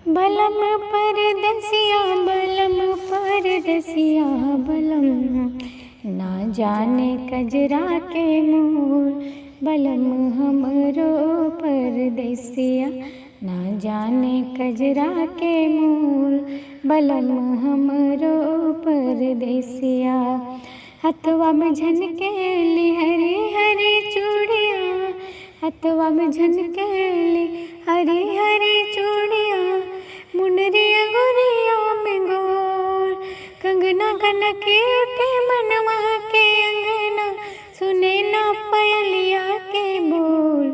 बलम परदेसिया बलम परदेसिया बलम, ना जाने कजरा के मोर। बलम हमरो परदेसिया, ना जाने कजरा के मोर। बलम हमरो परदेसिया, हथवा में झनकेली हरी हरी चूड़िया। हथवा में झनकेली हरी हरी चूड़िया, मुनरिया गोरिया में गोर। कंगना कनके उठे मनवा के अंगना, सुने ना पयलिया के बोल।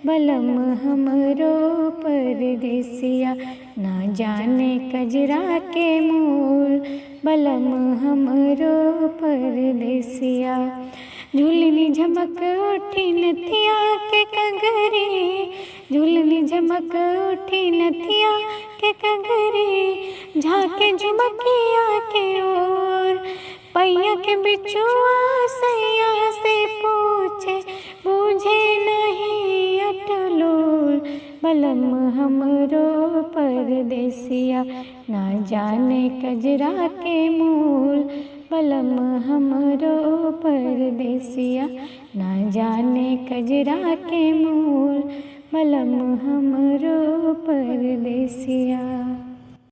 बलम हमरो परदेसिया, ना जाने कजरा के मोल। बलम हमरो परदेसिया, झुलनी झमक उठी नथिया के कंगरी। झुलनी झमक उठी नथिया के कंगरी, झाके झुमकिया के ओर। पैया के बिछुआ सैया से पूछे, बूझे नहीं अटलोल। बलम हमरो परदेसिया, ना जाने कजरा के मोल। बलम हमरो परदेसिया, ना जाने कजरा के मोल। बलम हमरो परदेसिया।